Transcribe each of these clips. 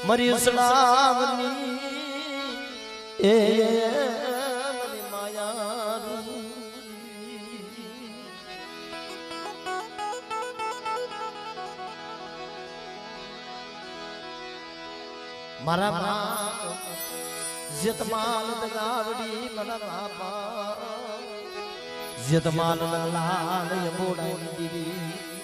મરી સલામની એ મરી માયા મારા બાપ જતમાલ દગાવડી મારા બાપા જતમાલ લાલ મોડાની દીવી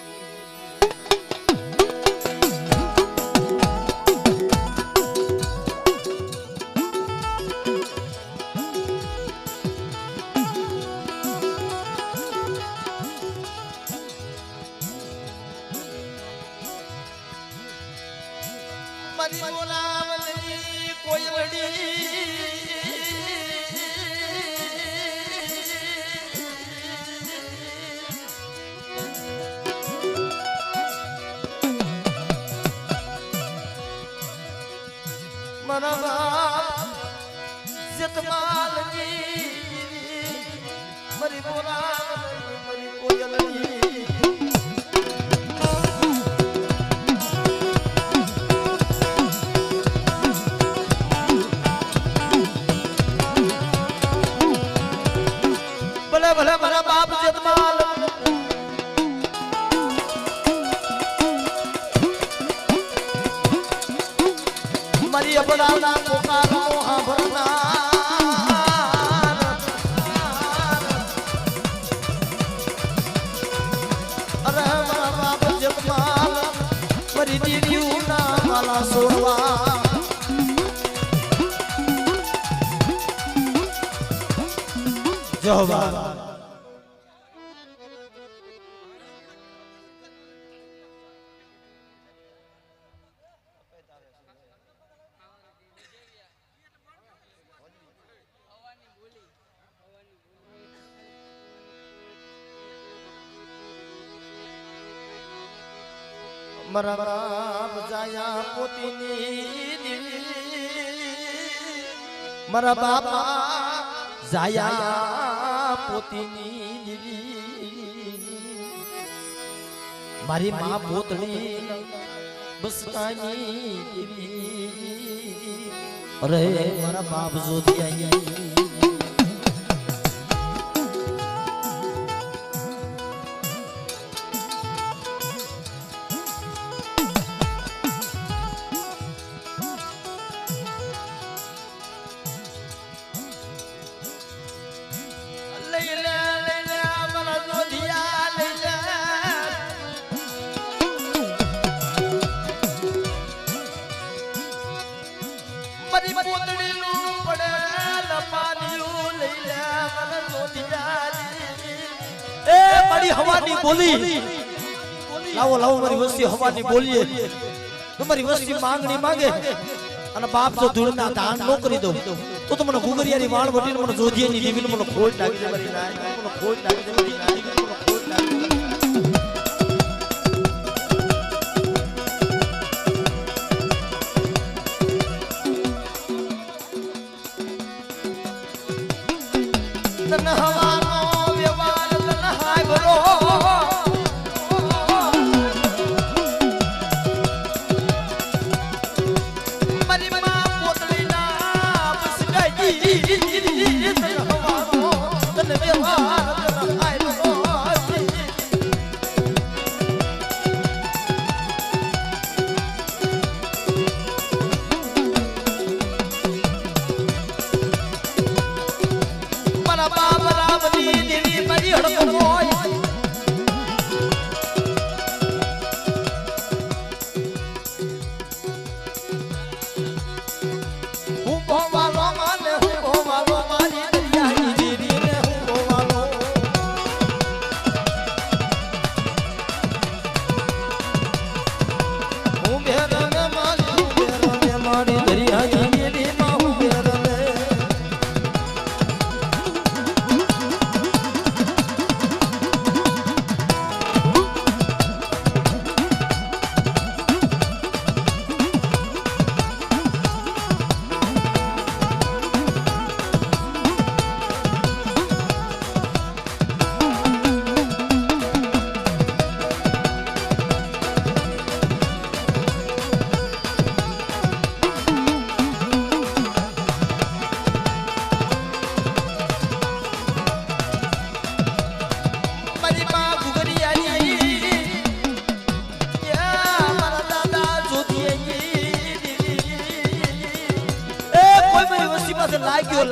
મારા બાપ જતમાલની મરી બોલાવની મરી કોયલની ભલે ભલે મારા બાપ જતમાલ મારી અબડાના પોકારો સાંભળનાર અરે મારા બાપ જતમાલ મારી દીદીઓના માલા સોડવા જવા મારા બાપ જાયા પોતીની મારા બાપા જાયા પોતીની મારી માં પોતળી બસકાની અરે મારા બાપ જોધિયા હવાની બોલી લાવો લાવો મારી વસ્તી હવાની બોલીએ તમારી વસ્તી માંગણી માંગે અને બાપ જો ધૂળના દાન ન કરી દો તો મને ગુગરિયાની વાળ વટીને મને જોધિયાની દેવીને મને ખોટ નાખી દે મારી નાય મને ખોટ નાખી દે મારી નાય મને ખોટ નાખી દે તન હવાનો વ્યવહાર તન હાય ભરો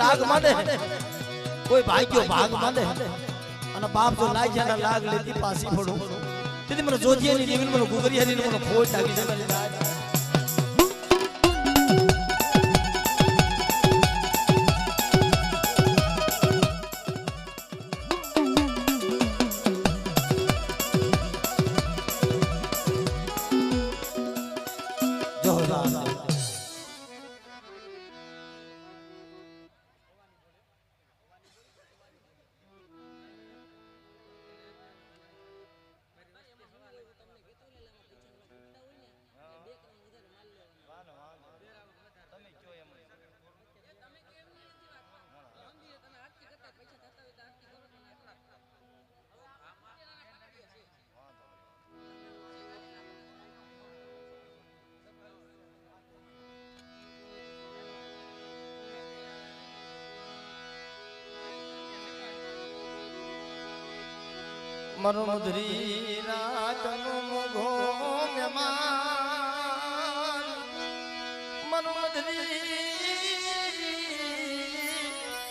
લાગ માંડે કોઈ ભાગ્યો ભાગ માંડે અને બાપ જો લાગ્યા લાગ લેતી પાછી પડું તેથી મને જોજિયાની દેવીને મને ગુગરિયાની મને ખોટ લાગી છે મરુમધરી રાતનો મોઘો મહેમાન મરુમધરી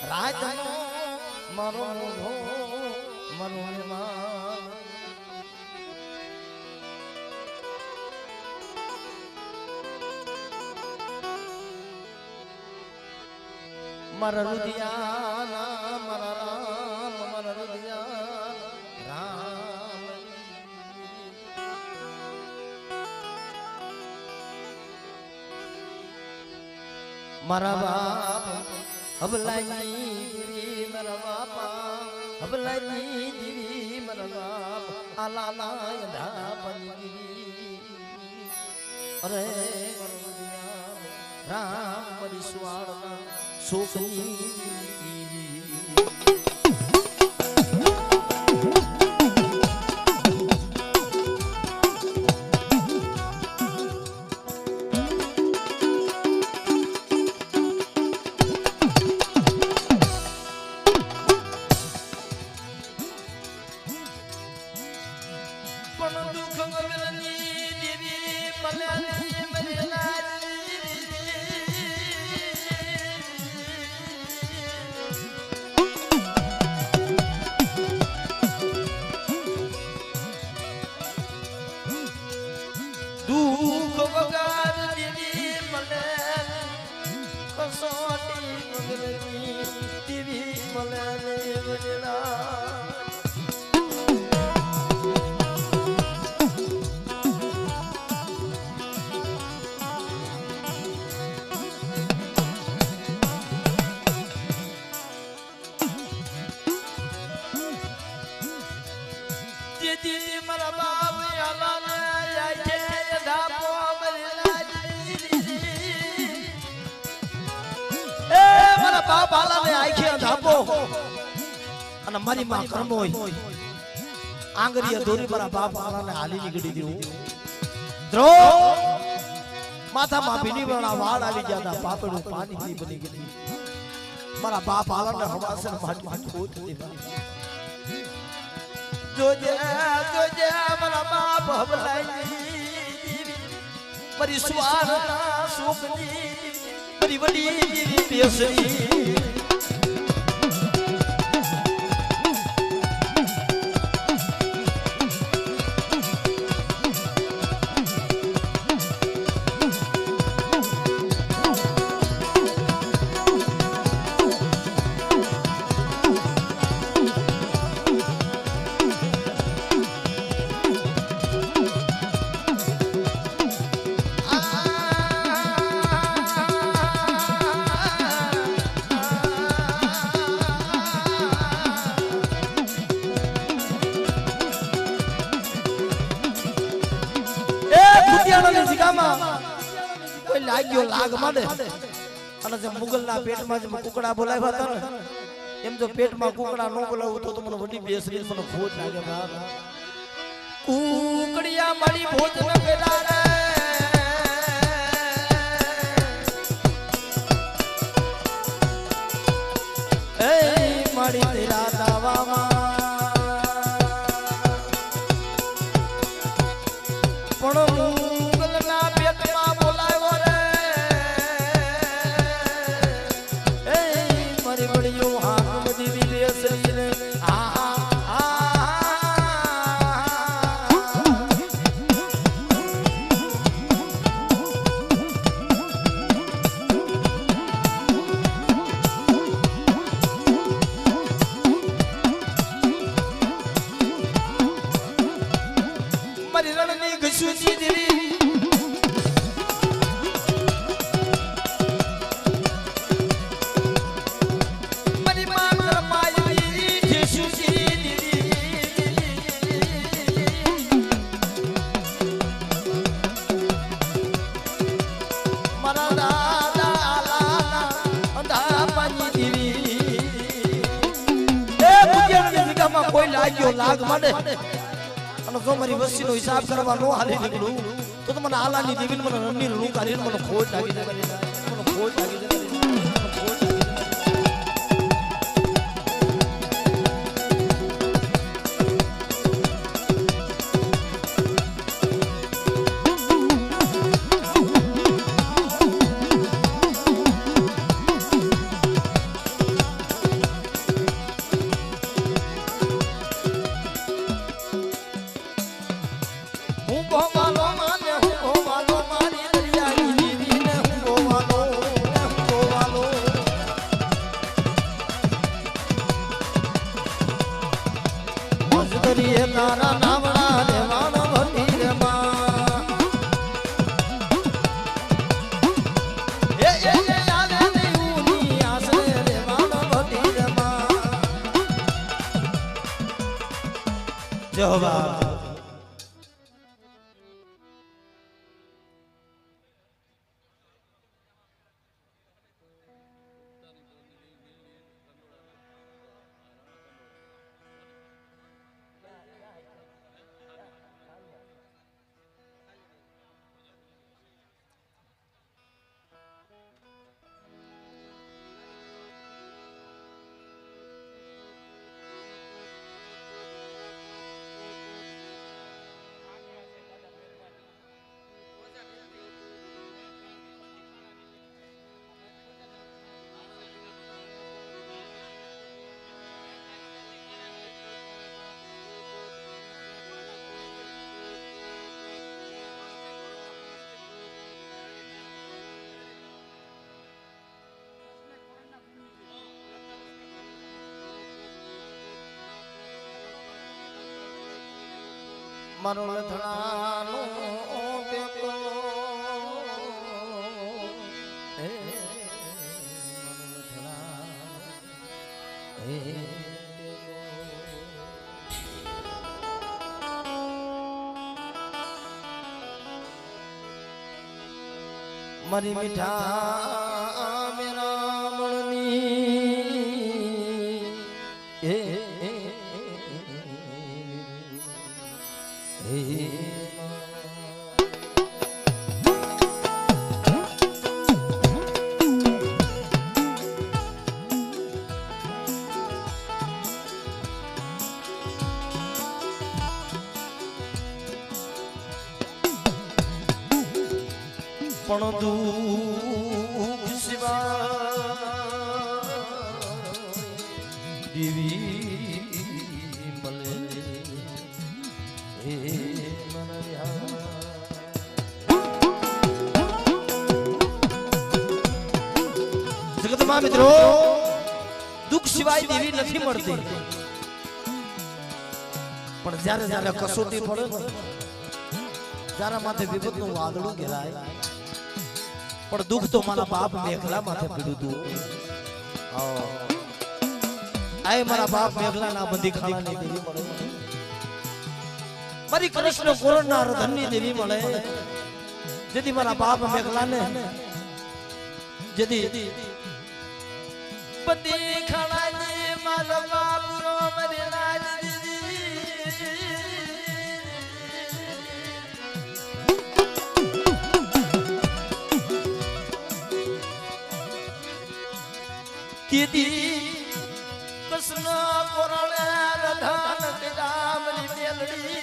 રાતનો મારો મોઘો મારો મહેમાન મારા રુદિયાના મારા રામ મારા રુદિયા મારા બાપ હબલાની દીવી મારા બાપા હબલાની દીવી મારા બાપ આલાના ધાપની દીવી અરે રામ મરી સ્વાળના શોકની બાપ આલાને આંખે ધાપો અને મારી માં કર્મ હોય આંગરીએ દોરી મારા બાપ આલાને હાલી નીકળી દીધું દ્રો માથામાં ભીની વાળા વાળ આવી ગયા હતા પાપડું પાણી બની ગઈ મારા બાપ આલાને હવાસર માટી ખોટ દીધા જોજે જોજે મારા બાપ હબલાઈ મારી સ્વારના સુખની મારી વડી પેસરી કોઈ લાગ્યો લાગ માંડે અને જે મુગલના પેટમાં જે કુકડા બોલાવ્યા હતા ને એમ જો પેટમાં કુકડા ન બોલાવું તો મને વડી બેસરી મને ખોટ લાગે બાપ કુકડિયા મારી ભોજ ન પેલા રે એ મારી તેરા દાવામાં પણ મારી રણની ઘસુજી દેવી મારી માં કરમાઈ ઘસુજી દેવી મારા દાદા આલાના અંધા પાણી દેવી એ બુજિયાની જગ્યામાં કોઈ લાગ્યો લાગ માંડે અને જો મારી વસ્તીનો હિસાબ કરવા નો હાલી નીકળું તો મને આલાની દેવીને મને રણની રૂ કાઢીને મને ખોટ લાગી જાય મને ખોટ લાગી જાય તારા નાવડા દેવાણ ભટી રે માં એ યાદ દેઉની આસરે દેવાણ ભટી રે માં જય બાપ મારો લથડાનો પેપરો હે મારો લથડા હે મારી મીઠા મેરા મણની હે પણ દુઃખ સિવાય દેવી મળે હે જગતમાં મિત્રો દુઃખ સિવાય દેવી નથી મળતી પણ જ્યારે જ્યારે કસોટી પડે ને ત્યારે માથે વિપતનું વાદળું ઘેરાય પણ દુઃખ તો મારા બાપ મેઘલા માથે પીડ્યું હતું આય મારા બાપ મેઘલા ના બંદી ખાનાની દેવી મળે મારી કૃષ્ણ કોરણના રધનની દેવી મળે જેથી મારા બાપ મેઘલાને જેથી બંદી ખાનાની મારા બાપ નો મરે રાજ દીદી કૃષ્ણ કોરણે રધાન રામની મેલડી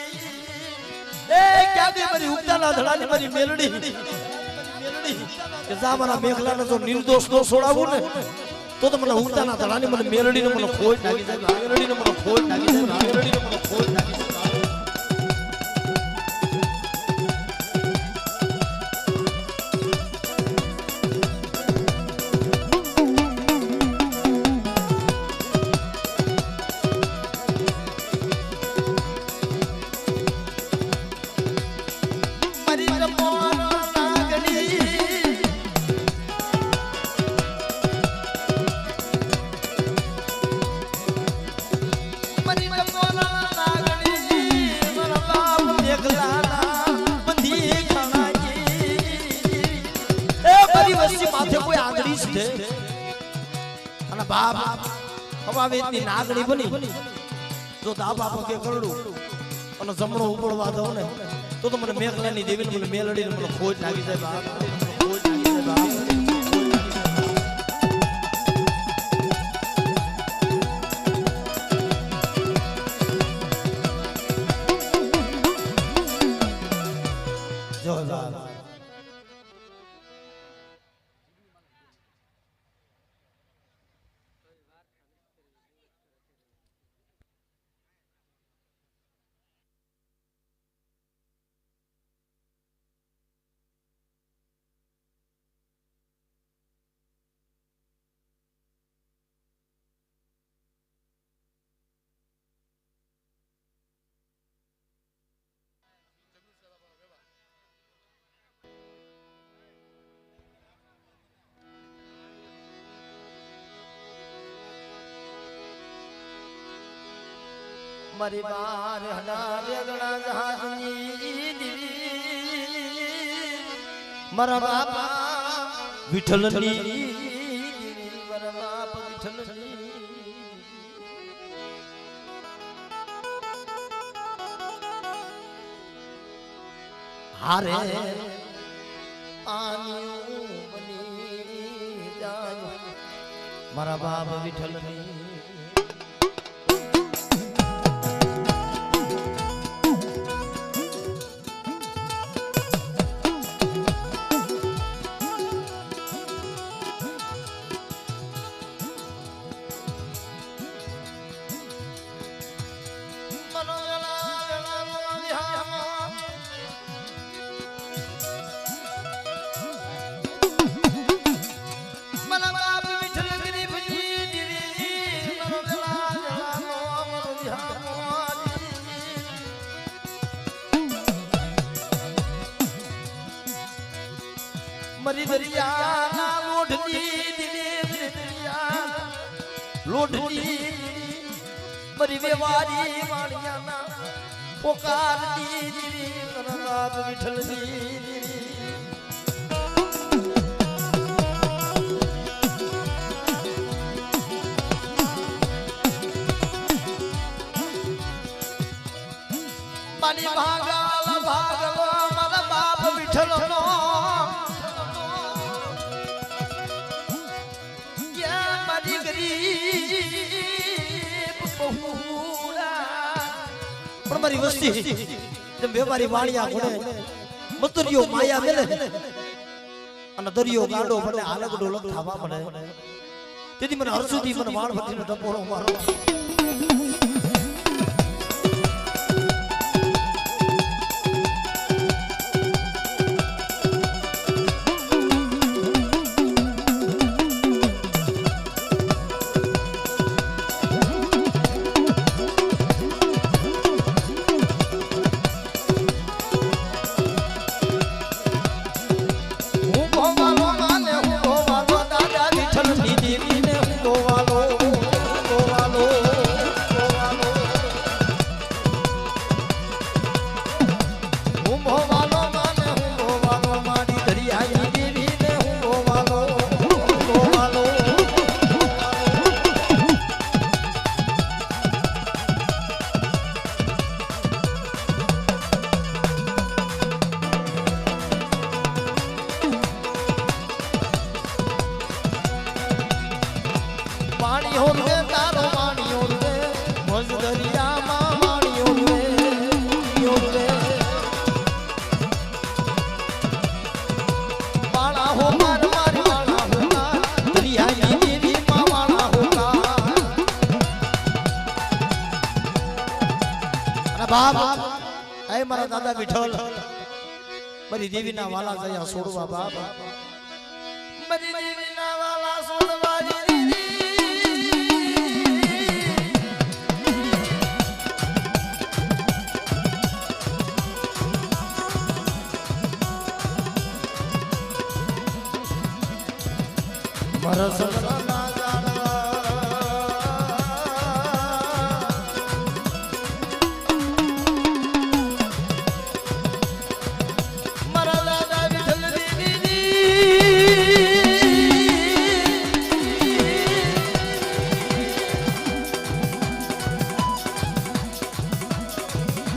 એ ક્યાંથી મારી ઉગતાના ધડાની મારી મેલડી કે જા મારા મેઘલાને જો નિર્દોષ નો છોડાવું ને તો મને ઉગતાના ધડાની મને મેલડીને મને ખોટ લાગી જાય મેલડીને મને ખોટ લાગી જાય મેલડીને મને ખોટ લાગી જાય અને બાપ હવાવેદની નાગણી બની જો દાબા પગે કરડું અને જમણો ઉપડવા દઉં ને તો મને મેઘલાની દેવીને મને મેલડીને મને ખોજ લાગી જાય બાપ, ખોજ લાગી જાય બાપ. મારી બાર હના વેગણા જહાજની દીવી મારા બાપા વિઠ્ઠલની મારા બાપા વિઠ્ઠલની હારે આન્યું બની જાય મારા બાપા વિઠ્ઠલની મરી દરિયા લોઢની દિલે દરિયા લોઢની મરી વેવારી વાણિયાના પોકારની દિલે કરનાથ વિઠ્ઠલની મારી ભાગાલ ભાગલો મારા બાપ વિઠ્ઠલનો પણ મારી વસ્તી જેમ વેપારી વાણિયા ઘોડે મતરિયો માયા મેલે અને દરિયો ગાડો મને આલગડો લખાવા પડે તેથી મને હરસુથી મને વાણવતીનો ટપોરો મારો બાપ એ મારા દાદા વિઠ્ઠલ મારી દેવીના વાલા જયા છોડવા બાપ મારી દેવીના વાલા છોડવા મારા સસરાના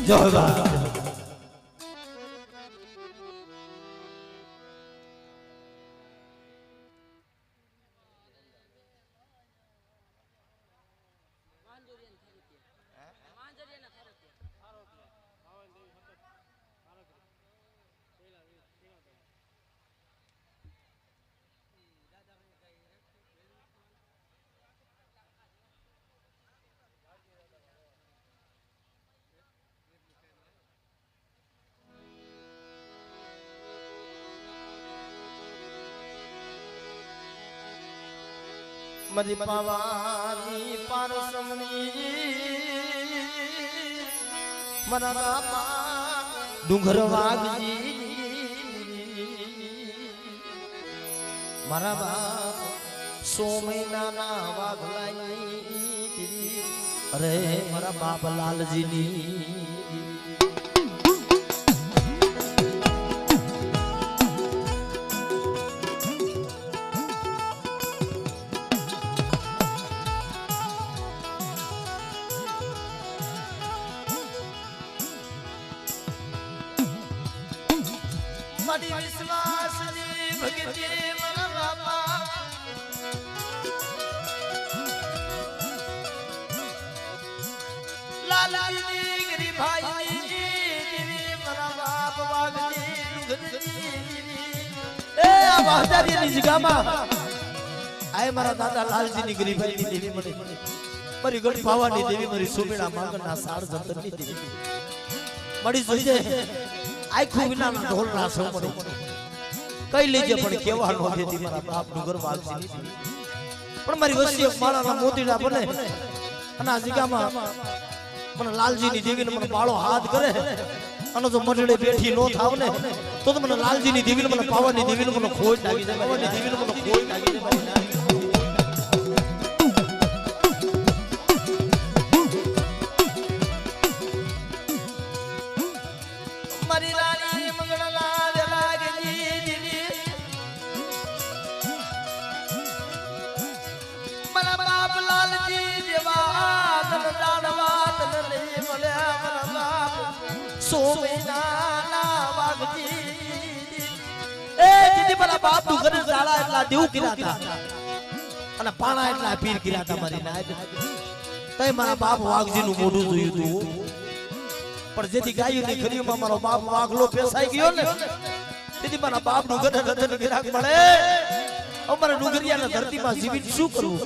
જય બા મરી પાવાની પારસમણી મરા બાપા ડુંગર વાગજી મારા બાપ 100 મહિનાના વાઘલાઈ અરે મારા બાપ લાલજીની મારી વિશ્વાસની ભગતી મારા બાપા લાલજી ગરીભાઈ મારા બાપ વાગજી એ આ બહાદુરીની જગ્યામાં આય મારા દાદા લાલજીની ગરીભાઈની દેવી મને મારી ગઢ પાવાની દેવી મારી સુમેળા માંગના સાર જંતરની દેવી મળી જોઈએ આખું વિનાના ઢોલના સોમરે કઈ લેજે પણ કેવા નો દેતી મારા બાપ ડુંગર વાલસી પણ મારી વસ્તી માળાના મોતીડા બને અને આ જગ્યામાં મને લાલજીની દેવીને મને બાળો હાથ કરે અને જો મઢડે બેઠી નો થાવ ને તો મને લાલજીની દેવીને મને પાવાની દેવીને મને ખોટ લાગી જાય પાવાની દેવીને મને ખોટ લાગી જાય મારી રાણી મંગળલા લાગજી દીદી મારા બાપ લાલજી દેવા તન દાડવા તન લે મળ્યા મારા બાપ સોમેના વાગજી એ દીદી મારા બાપ નું ઘર જાળા એટલા દેવ કર્યા હતા અને પાણા એટલા પીર કર્યા હતા મારી નાય તઈ મારા બાપ વાઘજી નું મોઢું જોયું તું પણ જેથી ગાયું ની ખરીમાં મારો બાપ વાઘલો પેસાઈ ગયો ને તેથી મારા બાપ નું ગધર ગધર ગિરાક મળે અમારે ડુંગરિયાના ધરતીમાં જીવિત શું કરવું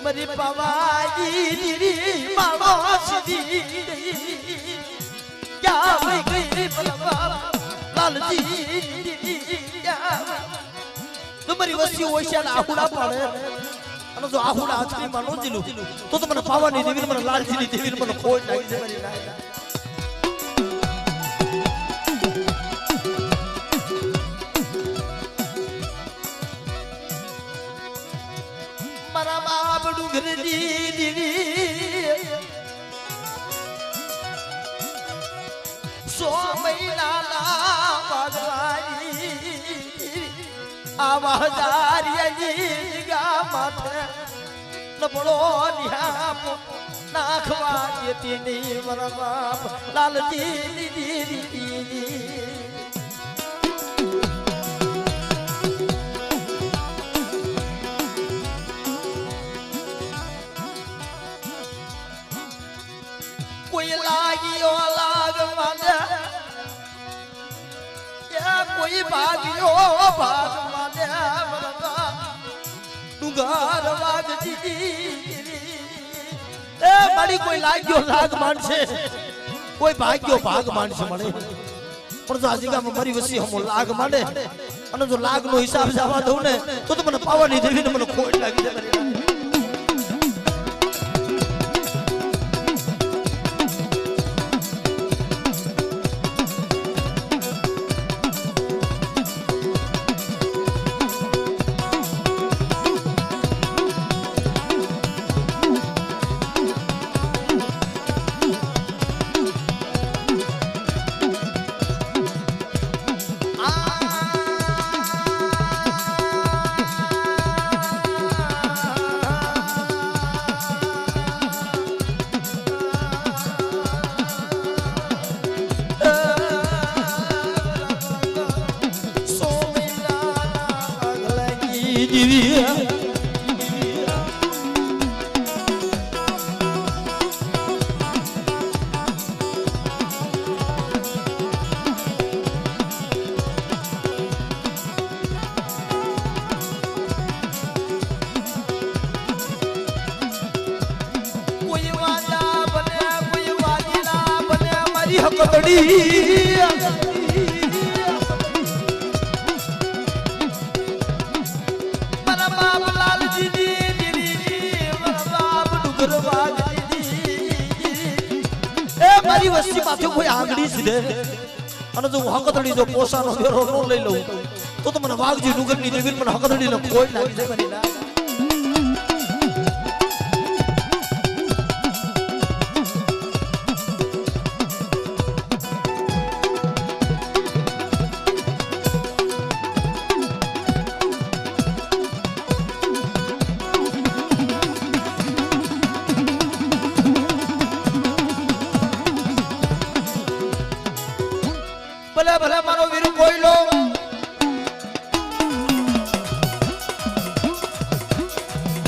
મરી પાવાજી દીરી મારો સીધી ક્યાં વઈ ગઈ મારા બાપ લાલજી તમારી વસ્તી ઓશિયાના આહુડા પડે અને જો આહુડા આચરીમાં નો જીલું તો મને પાવાની દેવી મને લાલજીની દેવી મને ખોટ લાગી જાય મારા બાપ ડુંગરજી દીવી 100 મહિનાના વાગવાની આવાજારિયાની ગા માથે નબળો નિહાપ નાખવા દેતી ની મારા બાપ લાલજી દીદી કોઈ લાગ્યો લાગવા દે કોઈ ભાગ્યો ભાગવા દે મારા ડુંગર વાગજી એ મારી કોઈ લાગ્યો લાગ માનશે કોઈ ભાગ્યો ભાગ માનશે મળે પણ જો આજગામાં મારી વસી હમો લાગ માંડે અને જો લાગ નો હિસાબ જવા દઉં ને તો મને પાવાની દેવીને મને ખોટ લાગી જાય મારા બાપ લાલજી મારી વસ્તી માથે કોઈ આંગળી સીધે અને જો હકતડી જો પોસાનો બેરો ન લઈ લઉં તો મને વાઘજી ડુંગરની દેવી મને હકતડી ને કોઈ લાગી જાય મારી ના ભલે ભલે મારો વીર કોઈલો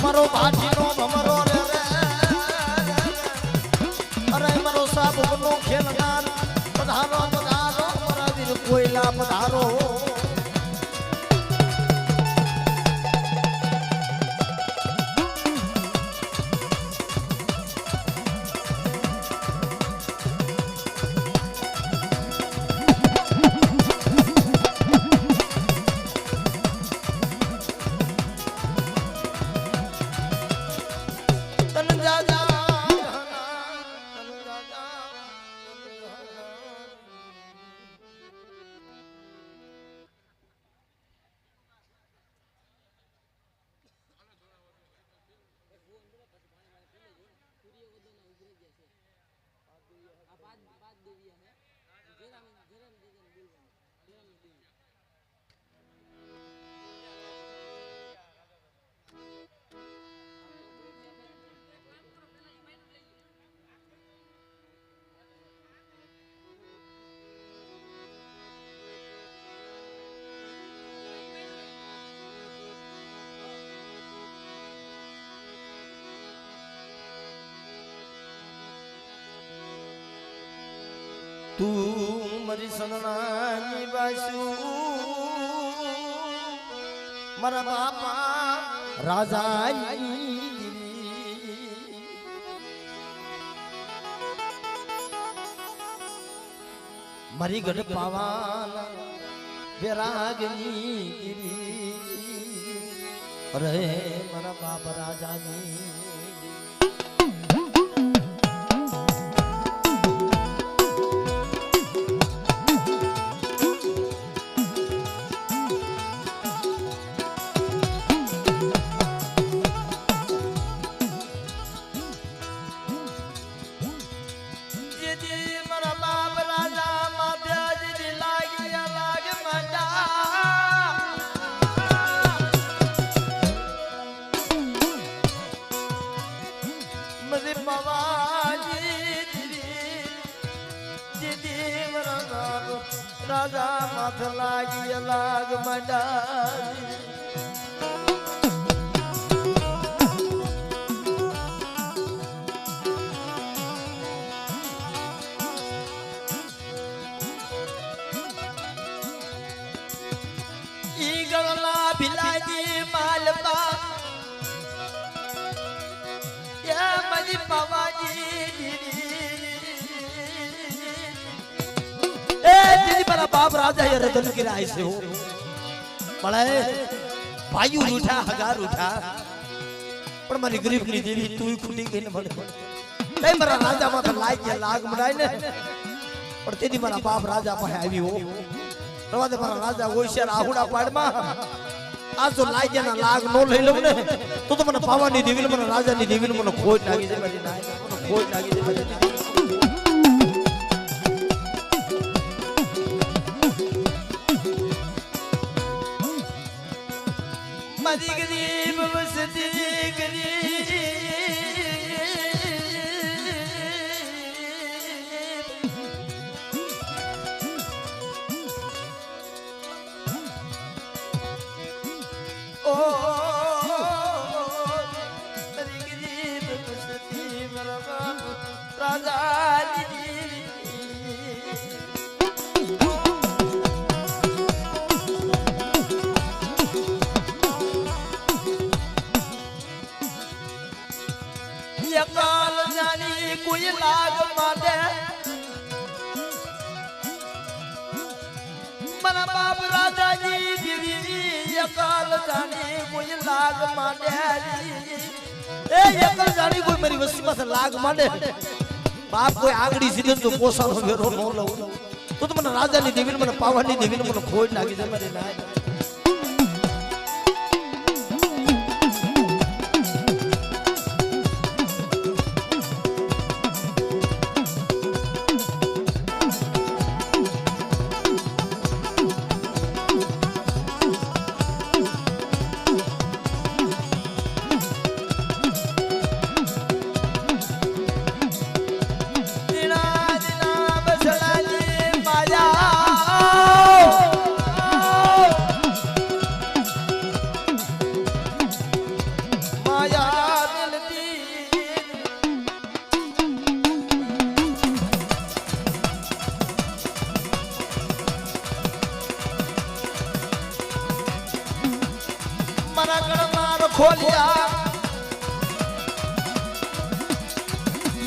મારો ભાટીનો ભમરો રે અરે મારો સાબુનો ખેલનાર પધારો પધારો મારા વીર કોઈલા પધારો તું મારી સગણાની બાસુ મારા બાપા રાજાની મારી ગઢ પાવાન વિરાગની અરે મારા બાપ રાજાની રાજા માથ લાગી લાગ મંડા ઈ ગળલા ભિલાજી માલપા યા મજી પવાજી મારા બાપ રાજા એ રતન કિરાય છે મળે ભાઈઓ ઉઠા હગાર ઉઠા પણ મારી ગરીબ ની દેવી તું ખૂટી ગઈ ને મને કઈ મારા રાજા માં લાગ લાગ મડાય ને પણ તેથી મારા બાપ રાજા પાસે આવી હો રવા દે મારા રાજા હોશિયાર આહુડા પાડમાં આ જો લાગ્યા લાગ નો લઈ લઉં ને તો મને પાવાની દેવી મને રાજાની દેવી મને ખોટ લાગી જાય મારી નાય મને ખોટ લાગી જાય મારી ગરીબ વસતી ગરીબ ઓ મારી ગરીબ વસતી મારા રાજા મારા બાપ રાજાજી દીવી અકાલ જાણી કોઈ લાગ માંડે એ એકલ જાણી કોઈ મારી વસ્તીમાં લાગ માંડે બાપ કોઈ આગળી સીધે તો પોસાનો વેરો ન લઉં તો મને રાજાની દેવીને મને પાવાની દેવીને મને ખોટ લાગી જાય મારી ના ખોલિયા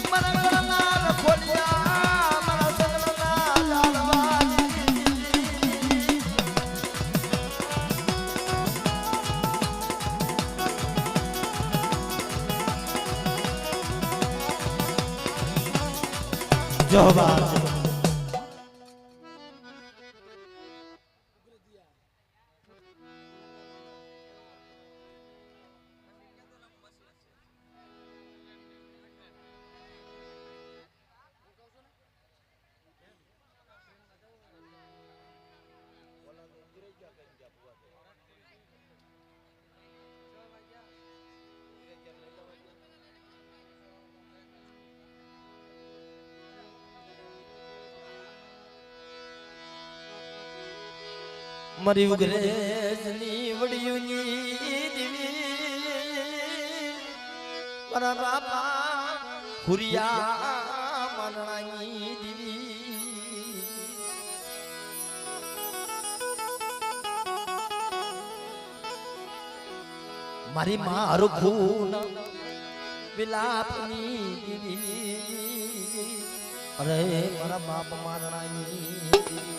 મન ગણના ખોલિયા મન સગના લાલવાજી જોહબાર મરી ઉગરેજની વડિયુની દીવી મારા બાપા હુરિયા મરણાની દીવી મારી માં હરખું વિલાપની દીવી અરે મારા બાપ મરણાની દીવી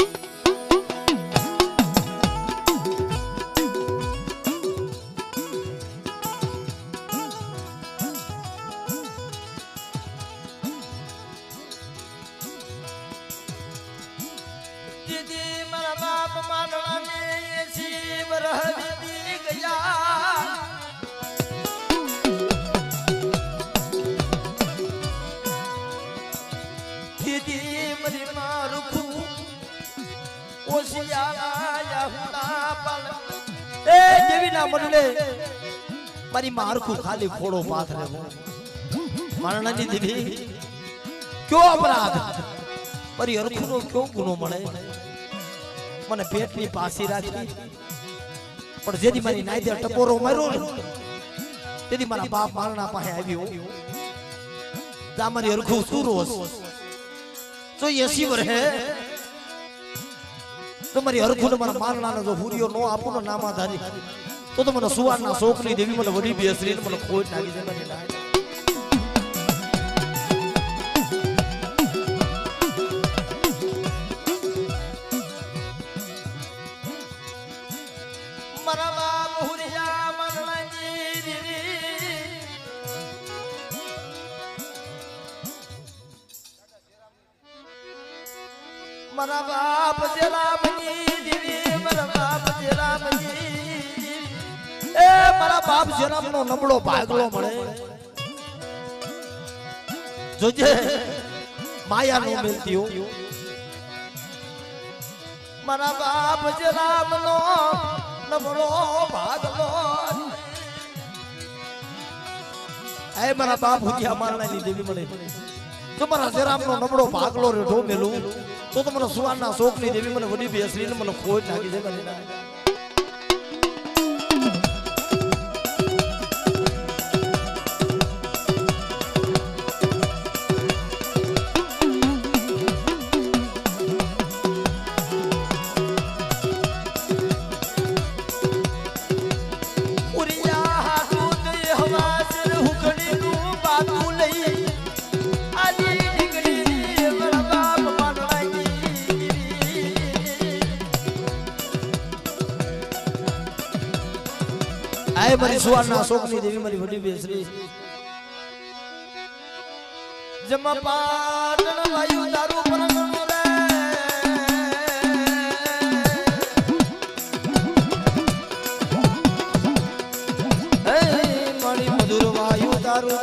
મારી મારખું ખાલી ફોડો પાથરે મારણાની દીધી કયો અપરાધ મારી અરખુનો કયો ગુનો મળે મને પેટની પાસી રાખી પણ જેથી મારી નાયદે ટપોરો માર્યો તેથી મારા બાપ મારણા પાસે આવ્યો તા મારી અરખું સુરોસ તો 80 વર્ષે તો મારી અરખુને મારા મારણાનો જો હુરિયો નો આપું ને નામાધારી તો મને સુવારના શોકની દેવી મને વડી બેસરીને મને ખોટ નાખી દે મને મારા બાપ હુરિયા મરણાની દેવી મારા બાપ જેરામની દેવી મારા બાપ જેરામની એ મારા બાપ જન્મનો નબળો ભાગલો મળે જોજે માયા નો મિલતી હો મારા બાપ જન્મનો નબળો ભાગલો એ મારા બાપ હુજ્યા મારણાની દેવી મળે તો મારા જરામનો નબળો ભાગલો રે ઢો મેલું તો મને સુવારના શોકની દેવી મને વડી બેસરીને મને ખોટ નાખી દે મને આય મારી સુવારના શોકની દેવી મારી વડી બેસરી જમા પાટણ વાયુ તારું પરગણો રે હે મારી મધુર વાયુ તારું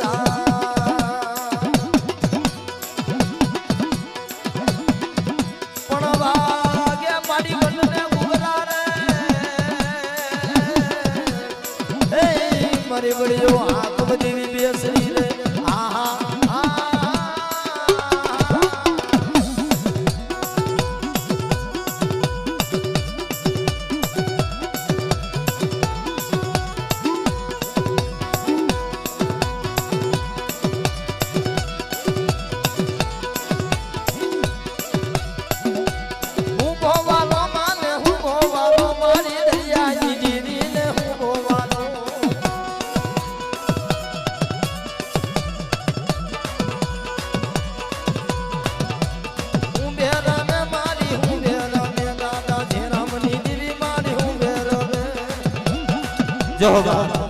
પણ વાગે મારી વડને ઉગરા રે હે મારી વડીઓ આંખ દેવી બેસરી રે આહા જય હો